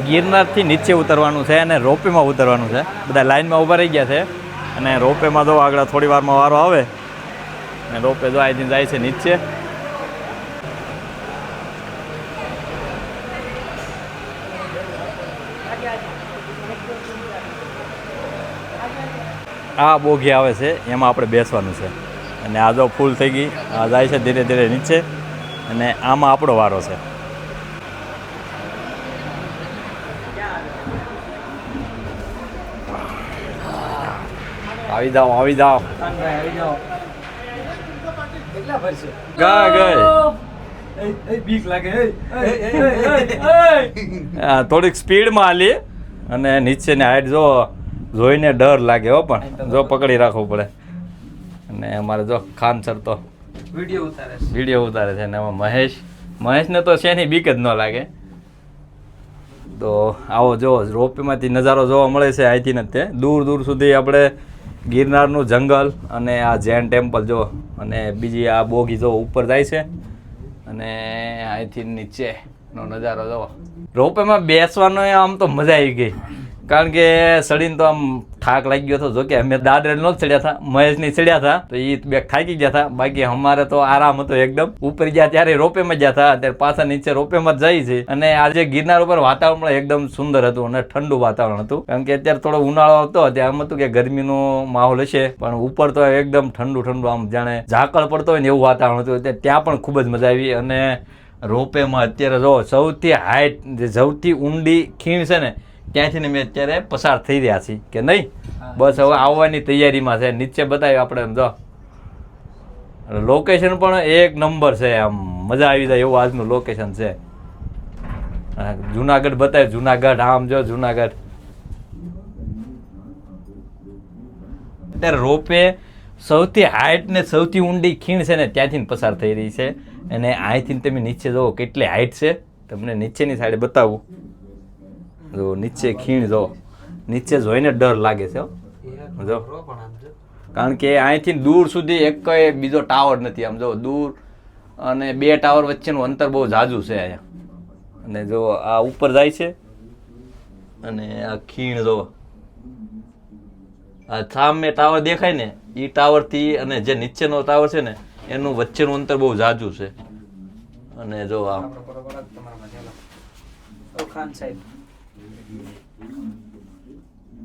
ગિરનારથી નીચે ઉતરવાનું છે અને રોપવેમાં ઉતરવાનું છે. બધા લાઇનમાં ઊભા રહી ગયા છે અને રોપવેમાં તો આગળ થોડી વારમાં વારો આવે અને રોપવે જો અહીંથી જાય છે નીચે. આ બોગી આવે છે એમાં આપણે બેસવાનું છે અને આ જો ફૂલ થઈ ગઈ, આ જાય છે ધીરે ધીરે નીચે અને આમાં આપણો વારો છે. આવી જાઓ, આવી જાઓ. ગઈ ગઈ થોડીક સ્પીડમાં હાલી અને નીચેની હાઈટ જો જોઈને ડર લાગે હો, પણ જો પકડી રાખવું પડે. અને અમારે જો ખાન સર તો વિડીયો ઉતારે છે અને એમાં મહેશને તો શેની બીક જ ન લાગે. તો આવો જો રોપવેમાંથી નજારો જોવા મળે છે અહીંથી ને તે દૂર દૂર સુધી આપણે ગિરનારનું જંગલ અને આ જૈન ટેમ્પલ જો અને બીજી આ બોગી જો ઉપર જાય છે અને અહીંથી નીચેનો નજારો જો. રોપવેમાં બેસવાનો આમ તો મજા આવી ગઈ, કારણ કે સડીને તો આમ થાક લાગી ગયો હતો. જોકે અમે દાદરે નહોતા ચડ્યા હતા, મહેશની ચડ્યા હતા તો એ બે થાકી ગયા હતા. બાકી અમારે તો આરામ હતો એકદમ. ઉપર ગયા ત્યારે રોપવેમાં ગયા હતા, અત્યારે પાછા નીચે રોપવેમાં જ જાય છે. અને આજે ગિરનાર ઉપર વાતાવરણ એકદમ સુંદર હતું અને ઠંડુ વાતાવરણ હતું, કારણ કે અત્યારે થોડો ઉનાળો હતો ત્યારે એમ હતું કે ગરમીનો માહોલ હશે, પણ ઉપર તો એકદમ ઠંડુ ઠંડુ આમ જાણે ઝાકળ પડતો હોય ને એવું વાતાવરણ હતું. ત્યાં પણ ખૂબ જ મજા આવી. અને રોપવેમાં અત્યારે જો સૌથી હાઈટ જે સૌથી ઊંડી ખીણ છે ને ત્યાંથી ને મેં અત્યારે પસાર થઈ રહ્યા છીએ કે નહીં. બસ હવે આવવાની તૈયારીમાં છે. નીચે બતાવ્યું આપણે એમ જો લોકેશન પણ એક નંબર છે, આમ મજા આવી જાય એવું આજનું લોકેશન છે. જુનાગઢ બતાવ્યું, જુનાગઢ આમ જો જુનાગઢ. અત્યારે રોપવે સૌથી હાઈટ ને સૌથી ઊંડી ખીણ છે ને ત્યાંથી પસાર થઈ રહી છે. અને અહીંથી તમે નીચે જુઓ કેટલી હાઈટ છે, તમને નીચેની સાઈડે બતાવું. જો નીચે ખીણ જો, નીચે જોઈને ડર લાગે છે જો, કારણ કે અહીંથી દૂર સુધી એક બીજો ટાવર નથી. આમ જો દૂર અને બે ટાવર વચ્ચેનું અંતર બહુ ઝાઝું છે અહીંયા. અને જો આ ઉપર જાય છે અને આ ખીણ જો આ સામે ટાવર દેખાય ને એ ટાવરથી અને જે નીચેનો ટાવર છે ને એનું વચ્ચેનું અંતર બહુ ઝાઝું છે. અને જો આ